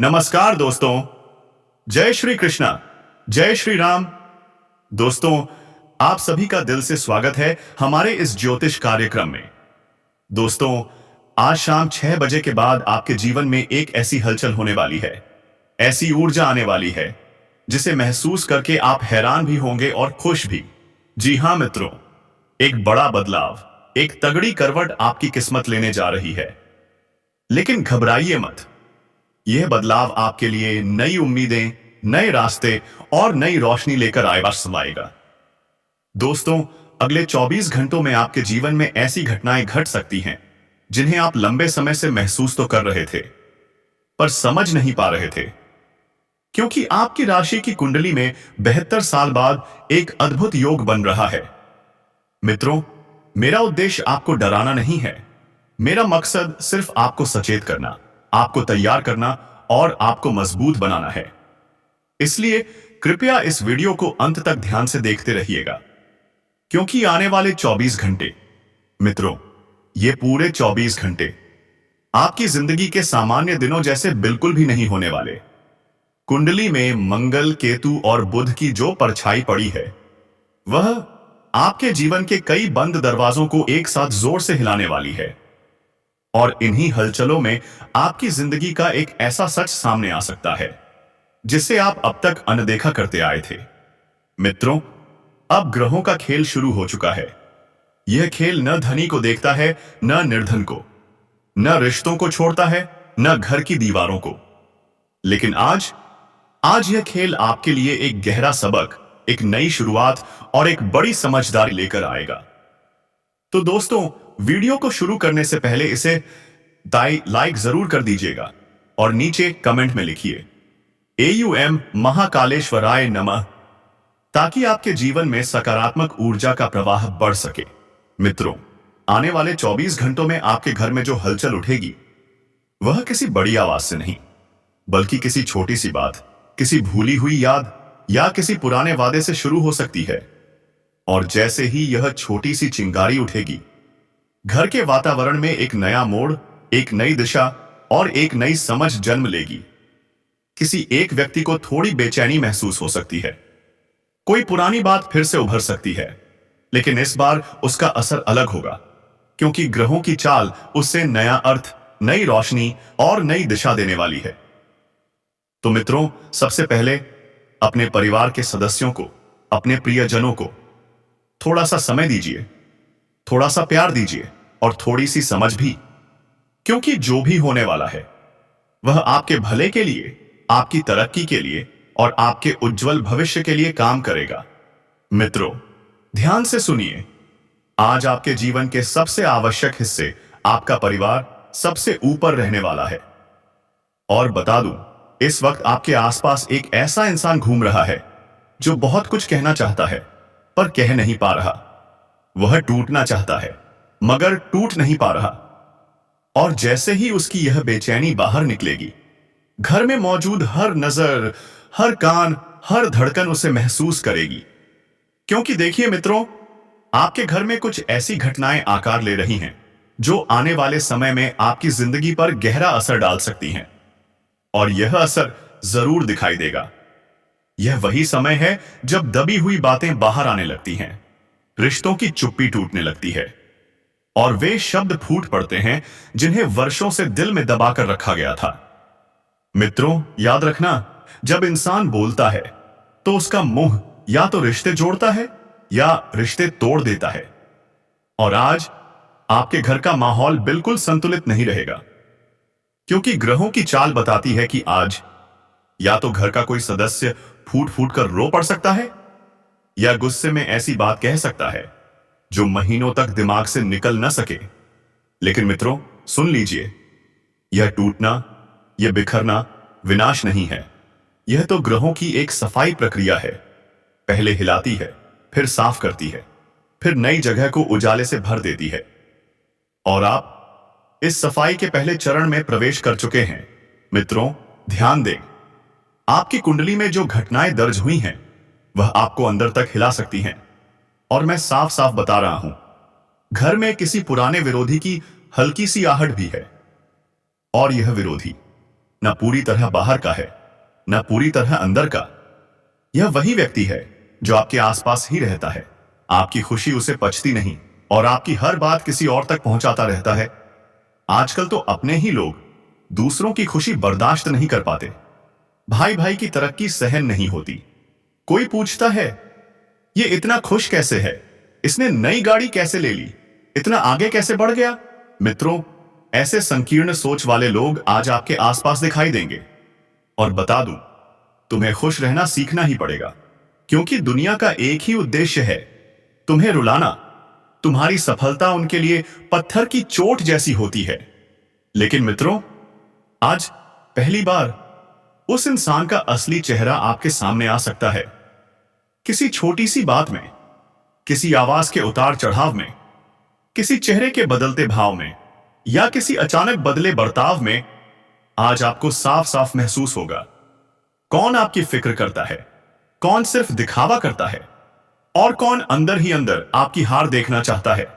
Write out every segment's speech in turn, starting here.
नमस्कार दोस्तों। जय श्री कृष्णा। जय श्री राम। दोस्तों, आप सभी का दिल से स्वागत है हमारे इस ज्योतिष कार्यक्रम में। दोस्तों, आज शाम 6 बजे के बाद आपके जीवन में एक ऐसी हलचल होने वाली है, ऐसी ऊर्जा आने वाली है जिसे महसूस करके आप हैरान भी होंगे और खुश भी। जी हां मित्रों, एक बड़ा बदलाव, एक तगड़ी करवट आपकी किस्मत लेने जा रही है। लेकिन घबराइए मत, यह बदलाव आपके लिए नई उम्मीदें, नए रास्ते और नई रोशनी लेकर आएगा। दोस्तों, अगले 24 घंटों में आपके जीवन में ऐसी घटनाएं घट सकती हैं जिन्हें आप लंबे समय से महसूस तो कर रहे थे पर समझ नहीं पा रहे थे, क्योंकि आपकी राशि की कुंडली में 72 साल बाद एक अद्भुत योग बन रहा है। मित्रों, मेरा उद्देश्य आपको डराना नहीं है। मेरा मकसद सिर्फ आपको सचेत करना, आपको तैयार करना और आपको मजबूत बनाना है। इसलिए कृपया इस वीडियो को अंत तक ध्यान से देखते रहिएगा, क्योंकि आने वाले 24 घंटे, मित्रों, ये पूरे 24 घंटे आपकी जिंदगी के सामान्य दिनों जैसे बिल्कुल भी नहीं होने वाले। कुंडली में मंगल, केतु और बुध की जो परछाई पड़ी है, वह आपके जीवन के कई बंद दरवाजों को एक साथ जोर से हिलाने वाली है। और इन्हीं हलचलों में आपकी जिंदगी का एक ऐसा सच सामने आ सकता है जिसे आप अब तक अनदेखा करते आए थे। मित्रों, अब ग्रहों का खेल शुरू हो चुका है। यह खेल न धनी को देखता है, न निर्धन को, न रिश्तों को छोड़ता है, न घर की दीवारों को। लेकिन आज यह खेल आपके लिए एक गहरा सबक, एक नई शुरुआत और एक बड़ी समझदारी लेकर आएगा। तो दोस्तों, वीडियो को शुरू करने से पहले इसे लाइक जरूर कर दीजिएगा और नीचे कमेंट में लिखिए AUM महाकालेश्वराय नमः, ताकि आपके जीवन में सकारात्मक ऊर्जा का प्रवाह बढ़ सके। मित्रों, आने वाले 24 घंटों में आपके घर में जो हलचल उठेगी, वह किसी बड़ी आवाज से नहीं, बल्कि किसी छोटी सी बात, किसी भूली हुई याद या किसी पुराने वादे से शुरू हो सकती है। और जैसे ही यह छोटी सी चिंगारी उठेगी, घर के वातावरण में एक नया मोड़, एक नई दिशा और एक नई समझ जन्म लेगी। किसी एक व्यक्ति को थोड़ी बेचैनी महसूस हो सकती है, कोई पुरानी बात फिर से उभर सकती है, लेकिन इस बार उसका असर अलग होगा, क्योंकि ग्रहों की चाल उससे नया अर्थ, नई रोशनी और नई दिशा देने वाली है। तो मित्रों, सबसे पहले अपने परिवार के सदस्यों को, अपने प्रियजनों को थोड़ा सा समय दीजिए, थोड़ा सा प्यार दीजिए और थोड़ी सी समझ भी, क्योंकि जो भी होने वाला है वह आपके भले के लिए, आपकी तरक्की के लिए और आपके उज्जवल भविष्य के लिए काम करेगा। मित्रों, ध्यान से सुनिए। आज आपके जीवन के सबसे आवश्यक हिस्से, आपका परिवार, सबसे ऊपर रहने वाला है। और बता दूं, इस वक्त आपके आसपास एक ऐसा इंसान घूम रहा है जो बहुत कुछ कहना चाहता है पर कह नहीं पा रहा। वह टूटना चाहता है मगर टूट नहीं पा रहा। और जैसे ही उसकी यह बेचैनी बाहर निकलेगी, घर में मौजूद हर नजर, हर कान, हर धड़कन उसे महसूस करेगी। क्योंकि देखिए मित्रों, आपके घर में कुछ ऐसी घटनाएं आकार ले रही हैं जो आने वाले समय में आपकी जिंदगी पर गहरा असर डाल सकती हैं। और यह असर जरूर दिखाई देगा। यह वही समय है जब दबी हुई बातें बाहर आने लगती हैं, रिश्तों की चुप्पी टूटने लगती है और वे शब्द फूट पड़ते हैं जिन्हें वर्षों से दिल में दबाकर रखा गया था। मित्रों, याद रखना, जब इंसान बोलता है तो उसका मुंह या तो रिश्ते जोड़ता है या रिश्ते तोड़ देता है। और आज आपके घर का माहौल बिल्कुल संतुलित नहीं रहेगा, क्योंकि ग्रहों की चाल बताती है कि आज या तो घर का कोई सदस्य फूट फूट कर रो पड़ सकता है या गुस्से में ऐसी बात कह सकता है जो महीनों तक दिमाग से निकल न सके। लेकिन मित्रों, सुन लीजिए, यह टूटना, यह बिखरना विनाश नहीं है। यह तो ग्रहों की एक सफाई प्रक्रिया है। पहले हिलाती है, फिर साफ करती है, फिर नई जगह को उजाले से भर देती है। और आप इस सफाई के पहले चरण में प्रवेश कर चुके हैं। मित्रों, ध्यान दें, आपकी कुंडली में जो घटनाएं दर्ज हुई हैं, वह आपको अंदर तक हिला सकती हैं। और मैं साफ साफ बता रहा हूं, घर में किसी पुराने विरोधी की हल्की सी आहट भी है। और यह विरोधी न पूरी तरह बाहर का है, न पूरी तरह अंदर का। यह वही व्यक्ति है जो आपके आसपास ही रहता है, आपकी खुशी उसे पचती नहीं और आपकी हर बात किसी और तक पहुंचाता रहता है। आजकल तो अपने ही लोग दूसरों की खुशी बर्दाश्त नहीं कर पाते। भाई भाई की तरक्की सहन नहीं होती। कोई पूछता है, ये इतना खुश कैसे है, इसने नई गाड़ी कैसे ले ली, इतना आगे कैसे बढ़ गया। मित्रों, ऐसे संकीर्ण सोच वाले लोग आज आपके आसपास दिखाई देंगे। और बता दूं, तुम्हें खुश रहना सीखना ही पड़ेगा, क्योंकि दुनिया का एक ही उद्देश्य है, तुम्हें रुलाना। तुम्हारी सफलता उनके लिए पत्थर की चोट जैसी होती है। लेकिन मित्रों, आज पहली बार उस इंसान का असली चेहरा आपके सामने आ सकता है। किसी छोटी सी बात में, किसी आवाज के उतार चढ़ाव में, किसी चेहरे के बदलते भाव में, या किसी अचानक बदले बर्ताव में आज आपको साफ साफ महसूस होगा कौन आपकी फिक्र करता है, कौन सिर्फ दिखावा करता है, और कौन अंदर ही अंदर आपकी हार देखना चाहता है।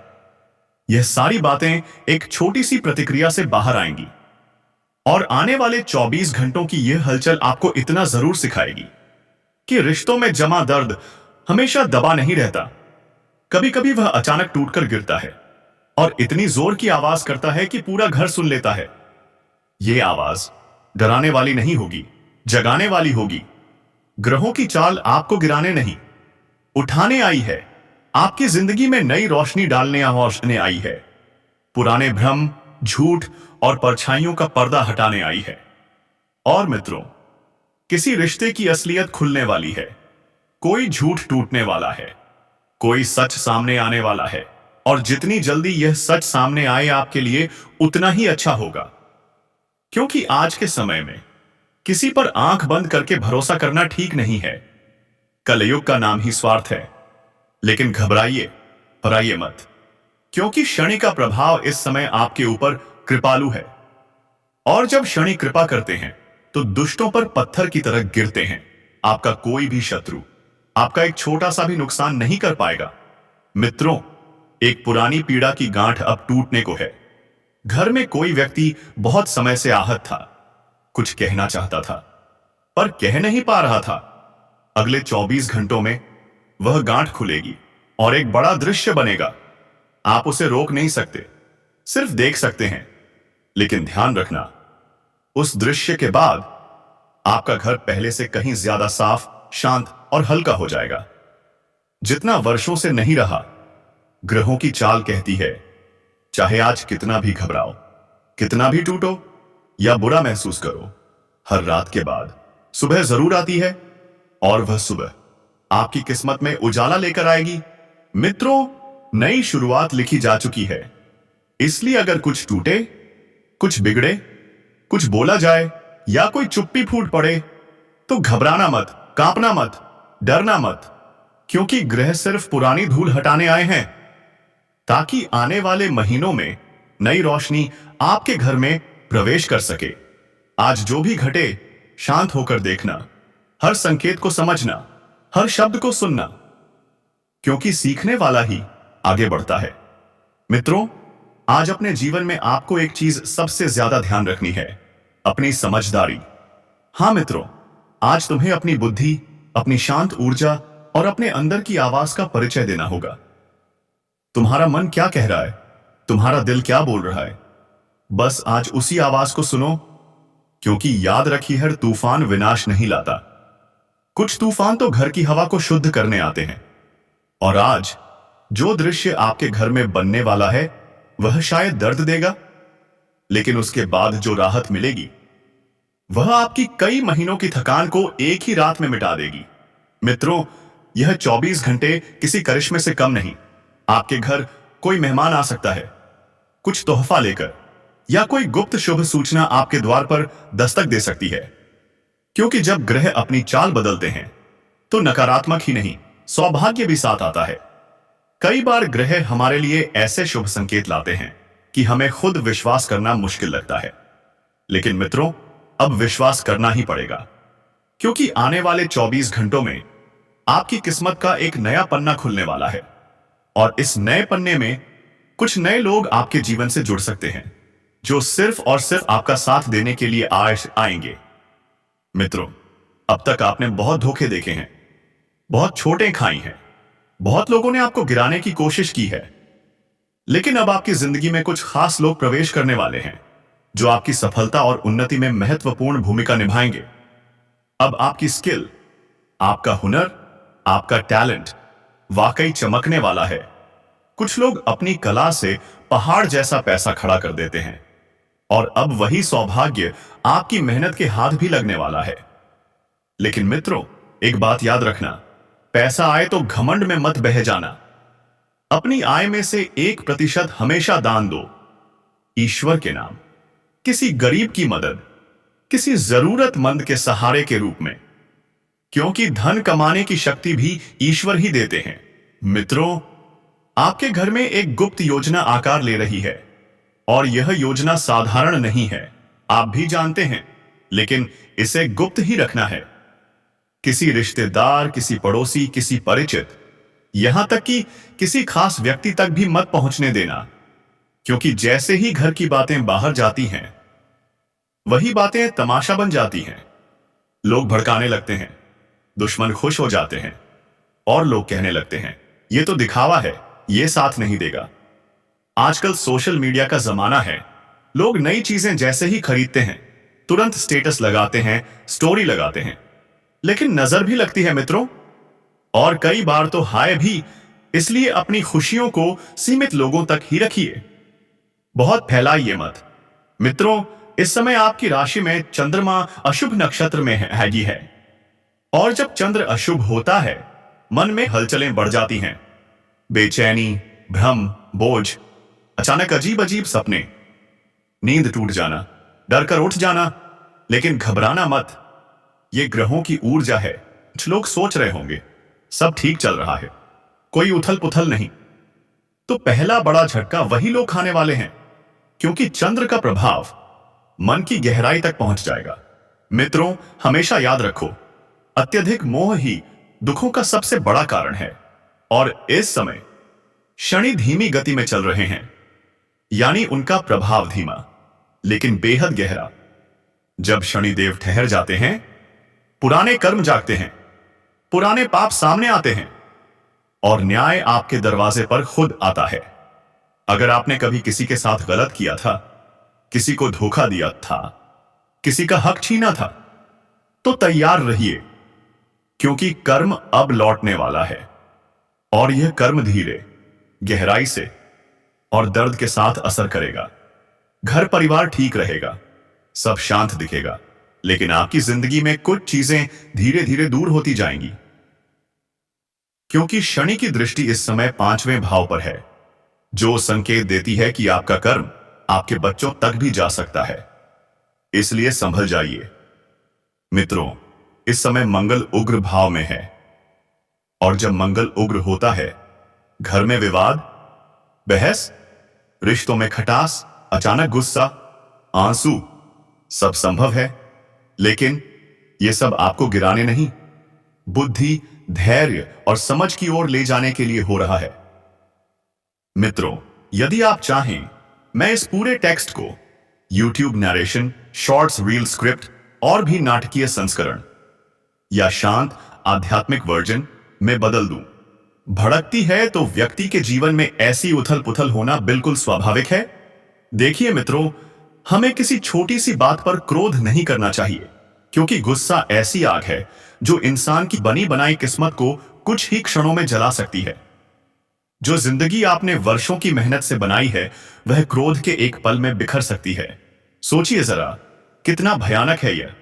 यह सारी बातें एक छोटी सी प्रतिक्रिया से बाहर आएंगी, और आने वाले 24 घंटों की यह हलचल आपको इतना जरूर सिखाएगी कि रिश्तों में जमा दर्द हमेशा दबा नहीं रहता। कभी कभी वह अचानक टूटकर गिरता है और इतनी जोर की आवाज करता है कि पूरा घर सुन लेता है। यह आवाज डराने वाली नहीं होगी, जगाने वाली होगी। ग्रहों की चाल आपको गिराने नहीं, उठाने आई है। आपकी जिंदगी में नई रोशनी डालने आई है। पुराने भ्रम, झूठ और परछाइयों का पर्दा हटाने आई है। और मित्रों, किसी रिश्ते की असलियत खुलने वाली है। कोई झूठ टूटने वाला है, कोई सच सामने आने वाला है, और जितनी जल्दी यह सच सामने आए आपके लिए उतना ही अच्छा होगा। क्योंकि आज के समय में किसी पर आंख बंद करके भरोसा करना ठीक नहीं है। कलयुग का नाम ही स्वार्थ है। लेकिन घबराइए, डराइए मत, क्योंकि शनि का प्रभाव इस समय आपके ऊपर कृपालु है। और जब शनि कृपा करते हैं तो दुष्टों पर पत्थर की तरह गिरते हैं। आपका कोई भी शत्रु आपका एक छोटा सा भी नुकसान नहीं कर पाएगा। मित्रों, एक पुरानी पीड़ा की गांठ अब टूटने को है। घर में कोई व्यक्ति बहुत समय से आहत था, कुछ कहना चाहता था पर कह नहीं पा रहा था। अगले 24 घंटों में वह गांठ खुलेगी और एक बड़ा दृश्य बनेगा। आप उसे रोक नहीं सकते, सिर्फ देख सकते हैं। लेकिन ध्यान रखना, उस दृश्य के बाद आपका घर पहले से कहीं ज्यादा साफ, शांत और हल्का हो जाएगा, जितना वर्षों से नहीं रहा। ग्रहों की चाल कहती है, चाहे आज कितना भी घबराओ, कितना भी टूटो या बुरा महसूस करो, हर रात के बाद सुबह जरूर आती है। और वह सुबह आपकी किस्मत में उजाला लेकर आएगी। मित्रों, नई शुरुआत लिखी जा चुकी है। इसलिए अगर कुछ टूटे, कुछ बिगड़े, कुछ बोला जाए या कोई चुप्पी फूट पड़े तो घबराना मत, कांपना मत, डरना मत, क्योंकि ग्रह सिर्फ पुरानी धूल हटाने आए हैं ताकि आने वाले महीनों में नई रोशनी आपके घर में प्रवेश कर सके। आज जो भी घटे, शांत होकर देखना, हर संकेत को समझना, हर शब्द को सुनना, क्योंकि सीखने वाला ही आगे बढ़ता है। मित्रों, आज अपने जीवन में आपको एक चीज सबसे ज्यादा ध्यान रखनी है, अपनी समझदारी। हां मित्रों, आज तुम्हें अपनी बुद्धि, अपनी शांत ऊर्जा और अपने अंदर की आवाज का परिचय देना होगा। तुम्हारा मन क्या कह रहा है, तुम्हारा दिल क्या बोल रहा है, बस आज उसी आवाज को सुनो। क्योंकि याद रखिए, हर तूफान विनाश नहीं लाता। कुछ तूफान तो घर की हवा को शुद्ध करने आते हैं। और आज जो दृश्य आपके घर में बनने वाला है वह शायद दर्द देगा, लेकिन उसके बाद जो राहत मिलेगी वह आपकी कई महीनों की थकान को एक ही रात में मिटा देगी। मित्रों, यह 24 घंटे किसी करिश्मे से कम नहीं। आपके घर कोई मेहमान आ सकता है, कुछ तोहफा लेकर, या कोई गुप्त शुभ सूचना आपके द्वार पर दस्तक दे सकती है। क्योंकि जब ग्रह अपनी चाल बदलते हैं तो नकारात्मक ही नहीं, सौभाग्य भी साथ आता है। कई बार ग्रह हमारे लिए ऐसे शुभ संकेत लाते हैं कि हमें खुद विश्वास करना मुश्किल लगता है। लेकिन मित्रों, अब विश्वास करना ही पड़ेगा, क्योंकि आने वाले 24 घंटों में आपकी किस्मत का एक नया पन्ना खुलने वाला है। और इस नए पन्ने में कुछ नए लोग आपके जीवन से जुड़ सकते हैं, जो सिर्फ और सिर्फ आपका साथ देने के लिए आएंगे। मित्रों, अब तक आपने बहुत धोखे देखे हैं, बहुत छोटे खाई हैं, बहुत लोगों ने आपको गिराने की कोशिश की है। लेकिन अब आपकी जिंदगी में कुछ खास लोग प्रवेश करने वाले हैं जो आपकी सफलता और उन्नति में महत्वपूर्ण भूमिका निभाएंगे। अब आपकी स्किल, आपका हुनर, आपका टैलेंट वाकई चमकने वाला है। कुछ लोग अपनी कला से पहाड़ जैसा पैसा खड़ा कर देते हैं और अब वही सौभाग्य आपकी मेहनत के हाथ भी लगने वाला है। लेकिन मित्रों, एक बात याद रखना, पैसा आए तो घमंड में मत बह जाना। अपनी आय में से 1% हमेशा दान दो, ईश्वर के नाम, किसी गरीब की मदद, किसी जरूरतमंद के सहारे के रूप में, क्योंकि धन कमाने की शक्ति भी ईश्वर ही देते हैं। मित्रों, आपके घर में एक गुप्त योजना आकार ले रही है और यह योजना साधारण नहीं है, आप भी जानते हैं, लेकिन इसे गुप्त ही रखना है। किसी रिश्तेदार, किसी पड़ोसी, किसी परिचित, यहां तक कि किसी खास व्यक्ति तक भी मत पहुंचने देना, क्योंकि जैसे ही घर की बातें बाहर जाती हैं, वही बातें तमाशा बन जाती हैं। लोग भड़काने लगते हैं, दुश्मन खुश हो जाते हैं और लोग कहने लगते हैं, यह तो दिखावा है, यह साथ नहीं देगा। आजकल सोशल मीडिया का जमाना है। लोग नई चीजें जैसे ही खरीदते हैं, तुरंत स्टेटस लगाते हैं, स्टोरी लगाते हैं, लेकिन नजर भी लगती है मित्रों, और कई बार तो हाय भी। इसलिए अपनी खुशियों को सीमित लोगों तक ही रखिए, बहुत फैलाइए मत। मित्रों, इस समय आपकी राशि में चंद्रमा अशुभ नक्षत्र में है और जब चंद्र अशुभ होता है, मन में हलचलें बढ़ जाती हैं, बेचैनी, भ्रम, बोझ, अचानक अजीब अजीब सपने, नींद टूट जाना, डर कर उठ जाना। लेकिन घबराना मत, यह ग्रहों की ऊर्जा है। कुछ लोग सोच रहे होंगे सब ठीक चल रहा है, कोई उथल पुथल नहीं। तो पहला बड़ा झटका वही लोग खाने वाले हैं, क्योंकि चंद्र का प्रभाव मन की गहराई तक पहुंच जाएगा। मित्रों, हमेशा याद रखो, अत्यधिक मोह ही दुखों का सबसे बड़ा कारण है। और इस समय शनि धीमी गति में चल रहे हैं, यानी उनका प्रभाव धीमा लेकिन बेहद गहरा। जब शनिदेव ठहर जाते हैं, पुराने कर्म जागते हैं, पुराने पाप सामने आते हैं और न्याय आपके दरवाजे पर खुद आता है। अगर आपने कभी किसी के साथ गलत किया था, किसी को धोखा दिया था, किसी का हक छीना था, तो तैयार रहिए, क्योंकि कर्म अब लौटने वाला है। और यह कर्म धीरे, गहराई से और दर्द के साथ असर करेगा। घर परिवार ठीक रहेगा, सब शांत दिखेगा, लेकिन आपकी जिंदगी में कुछ चीजें धीरे धीरे दूर होती जाएंगी, क्योंकि शनि की दृष्टि इस समय 5वें भाव पर है, जो संकेत देती है कि आपका कर्म आपके बच्चों तक भी जा सकता है। इसलिए संभल जाइए। मित्रों, इस समय मंगल उग्र भाव में है, और जब मंगल उग्र होता है, घर में विवाद, बहस, रिश्तों में खटास, अचानक गुस्सा, आंसू, सब संभव है। लेकिन यह सब आपको गिराने नहीं, बुद्धि, धैर्य और समझ की ओर ले जाने के लिए हो रहा है। मित्रों, यदि आप चाहें, मैं इस पूरे टेक्स्ट को YouTube narration, shorts, reel script और भी नाटकीय संस्करण या शांत आध्यात्मिक वर्जन में बदल दूं। भड़कती है तो व्यक्ति के जीवन में ऐसी उथल पुथल होना बिल्कुल स्वाभाविक है। देखिए मित्रों, हमें किसी छोटी सी बात पर क्रोध नहीं करना चाहिए, क्योंकि गुस्सा ऐसी आग है जो इंसान की बनी बनाई किस्मत को कुछ ही क्षणों में जला सकती है। जो जिंदगी आपने वर्षों की मेहनत से बनाई है, वह क्रोध के एक पल में बिखर सकती है। सोचिए जरा, कितना भयानक है यह।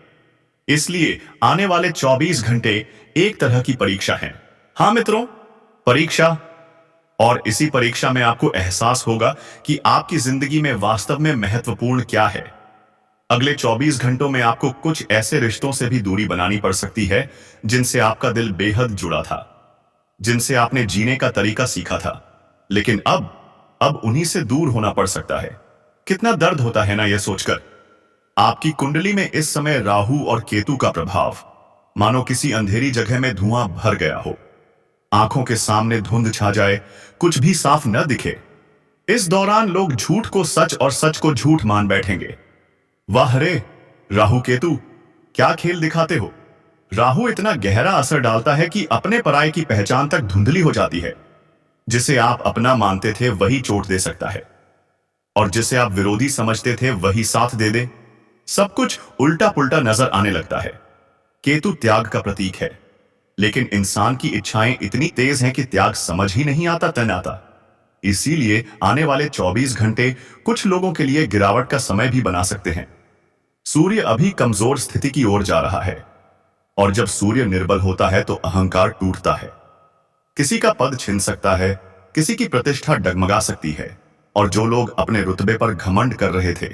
इसलिए आने वाले 24 घंटे एक तरह की परीक्षा है। हां मित्रों, परीक्षा। और इसी परीक्षा में आपको एहसास होगा कि आपकी जिंदगी में वास्तव में महत्वपूर्ण क्या है। अगले 24 घंटों में आपको कुछ ऐसे रिश्तों से भी दूरी बनानी पड़ सकती है जिनसे आपका दिल बेहद जुड़ा था, जिनसे आपने जीने का तरीका सीखा था, लेकिन अब उन्हीं से दूर होना पड़ सकता है। कितना दर्द होता है ना यह सोचकर। आपकी कुंडली में इस समय राहु और केतु का प्रभाव, मानो किसी अंधेरी जगह में धुआं भर गया हो, आंखों के सामने धुंध छा जाए, कुछ भी साफ न दिखे। इस दौरान लोग झूठ को सच और सच को झूठ मान बैठेंगे। वाह रे राहु केतु, क्या खेल दिखाते हो। राहु इतना गहरा असर डालता है कि अपने पराये की पहचान तक धुंधली हो जाती है। जिसे आप अपना मानते थे वही चोट दे सकता है, और जिसे आप विरोधी समझते थे वही साथ दे दे। सब कुछ उल्टा पुल्टा नजर आने लगता है। केतु त्याग का प्रतीक है, लेकिन इंसान की इच्छाएं इतनी तेज हैं कि त्याग समझ ही नहीं आता तनाता। इसीलिए आने वाले 24 घंटे कुछ लोगों के लिए गिरावट का समय भी बना सकते हैं। सूर्य अभी कमजोर स्थिति की ओर जा रहा है, और जब सूर्य निर्बल होता है तो अहंकार टूटता है। किसी का पद छिन सकता है, किसी की प्रतिष्ठा डगमगा सकती है, और जो लोग अपने रुतबे पर घमंड कर रहे थे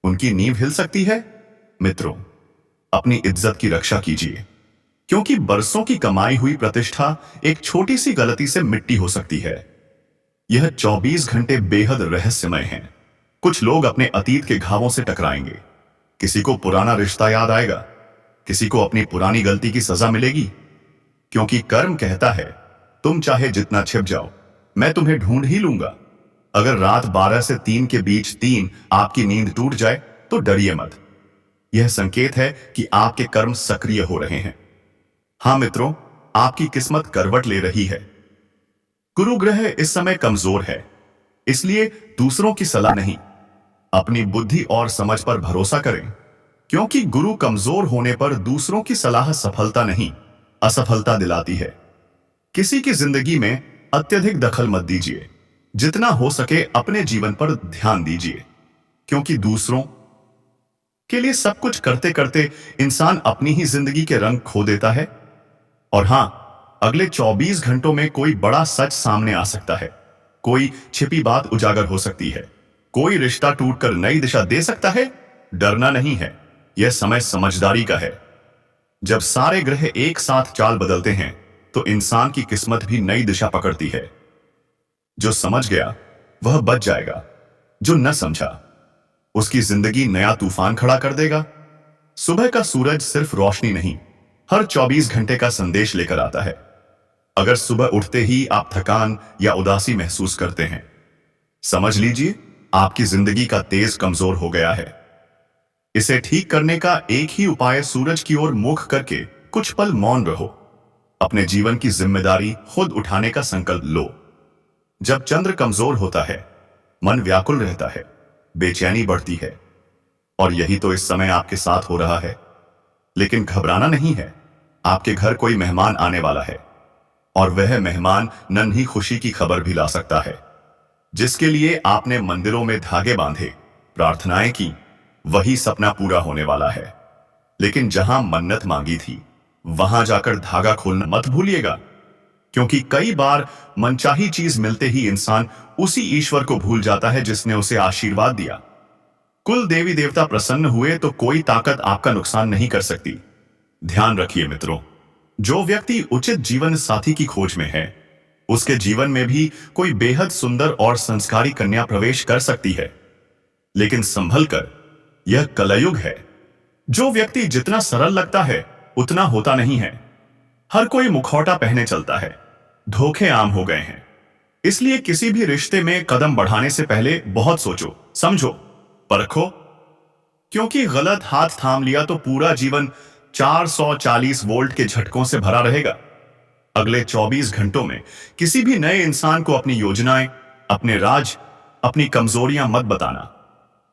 उनकी नींव हिल सकती है। मित्रों, अपनी इज्जत की रक्षा कीजिए, क्योंकि बरसों की कमाई हुई प्रतिष्ठा एक छोटी सी गलती से मिट्टी हो सकती है। यह 24 घंटे बेहद रहस्यमय हैं। कुछ लोग अपने अतीत के घावों से टकराएंगे। किसी को पुराना रिश्ता याद आएगा, किसी को अपनी पुरानी गलती की सजा मिलेगी, क्योंकि कर्म कहता है तुम चाहे जितना छिप जाओ मैं तुम्हें ढूंढ ही लूंगा। अगर रात 12 से 3 के बीच 3 आपकी नींद टूट जाए तो डरिए मत। यह संकेत है कि आपके कर्म सक्रिय हो रहे हैं। हां मित्रों, आपकी किस्मत करवट ले रही है। गुरु ग्रह इस समय कमजोर है, इसलिए दूसरों की सलाह नहीं, अपनी बुद्धि और समझ पर भरोसा करें, क्योंकि गुरु कमजोर होने पर दूसरों की सलाह सफलता नहीं असफलता दिलाती है। किसी की जिंदगी में अत्यधिक दखल मत दीजिए। जितना हो सके अपने जीवन पर ध्यान दीजिए, क्योंकि दूसरों के लिए सब कुछ करते करते इंसान अपनी ही जिंदगी के रंग खो देता है। और हां, अगले 24 घंटों में कोई बड़ा सच सामने आ सकता है। कोई छिपी बात उजागर हो सकती है। कोई रिश्ता टूटकर नई दिशा दे सकता है। डरना नहीं है, यह समय समझदारी का है। जब सारे ग्रह एक साथ चाल बदलते हैं तो इंसान की किस्मत भी नई दिशा पकड़ती है। जो समझ गया वह बच जाएगा, जो न समझा उसकी जिंदगी नया तूफान खड़ा कर देगा। सुबह का सूरज सिर्फ रोशनी नहीं, हर 24 घंटे का संदेश लेकर आता है। अगर सुबह उठते ही आप थकान या उदासी महसूस करते हैं, समझ लीजिए आपकी जिंदगी का तेज कमजोर हो गया है। इसे ठीक करने का एक ही उपाय, सूरज की ओर मुख करके कुछ पल मौन रहो। अपने जीवन की जिम्मेदारी खुद उठाने का संकल्प लो। जब चंद्र कमजोर होता है, मन व्याकुल रहता है, बेचैनी बढ़ती है, और यही तो इस समय आपके साथ हो रहा है। लेकिन घबराना नहीं है, आपके घर कोई मेहमान आने वाला है, और वह मेहमान नन्ही खुशी की खबर भी ला सकता है। जिसके लिए आपने मंदिरों में धागे बांधे, प्रार्थनाएं की, वही सपना पूरा होने वाला है। लेकिन जहां मन्नत मांगी थी वहां जाकर धागा खोलना मत भूलिएगा, क्योंकि कई बार मनचाही चीज मिलते ही इंसान उसी ईश्वर को भूल जाता है जिसने उसे आशीर्वाद दिया। कुल देवी देवता प्रसन्न हुए तो कोई ताकत आपका नुकसान नहीं कर सकती। ध्यान रखिए मित्रों, जो व्यक्ति उचित जीवन साथी की खोज में है, उसके जीवन में भी कोई बेहद सुंदर और संस्कारी कन्या प्रवेश कर सकती है। लेकिन संभल कर, यह कलयुग है। जो व्यक्ति जितना सरल लगता है उतना होता नहीं है। हर कोई मुखौटा पहने चलता है। धोखे आम हो गए हैं। इसलिए किसी भी रिश्ते में कदम बढ़ाने से पहले बहुत सोचो, समझो, परखो, क्योंकि गलत हाथ थाम लिया तो पूरा जीवन 440 वोल्ट के झटकों से भरा रहेगा। अगले 24 घंटों में किसी भी नए इंसान को अपनी योजनाएं, अपने राज, अपनी कमजोरियां मत बताना,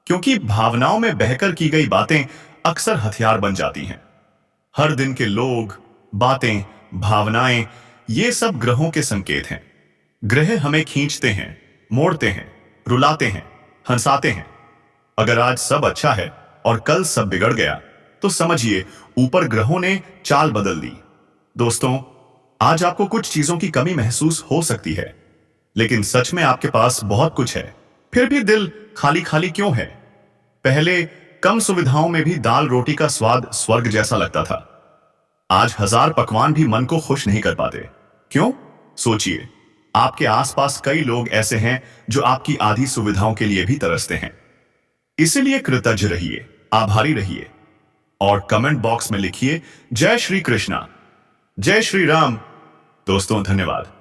क्योंकि भावनाओं में बहकर की गई बातें अक्सर हथियार बन जाती हैं। हर दिन के लोग, बातें, भावनाएं, ये सब ग्रहों के संकेत हैं। ग्रह हमें खींचते हैं, मोड़ते हैं, रुलाते हैं, हंसाते हैं। अगर आज सब अच्छा है और कल सब बिगड़ गया तो समझिए ऊपर ग्रहों ने चाल बदल दी। दोस्तों, आज आपको कुछ चीजों की कमी महसूस हो सकती है, लेकिन सच में आपके पास बहुत कुछ है। फिर भी दिल खाली खाली क्यों है? पहले कम सुविधाओं में भी दाल रोटी का स्वाद स्वर्ग जैसा लगता था। आज 1000 पकवान भी मन को खुश नहीं कर पाते। क्यों? सोचिए, आपके आसपास कई लोग ऐसे हैं जो आपकी आधी सुविधाओं के लिए भी तरसते हैं। इसलिए कृतज्ञ रहिए, आभारी रहिए, और कमेंट बॉक्स में लिखिए जय श्री कृष्णा, जय श्री राम। दोस्तों, धन्यवाद।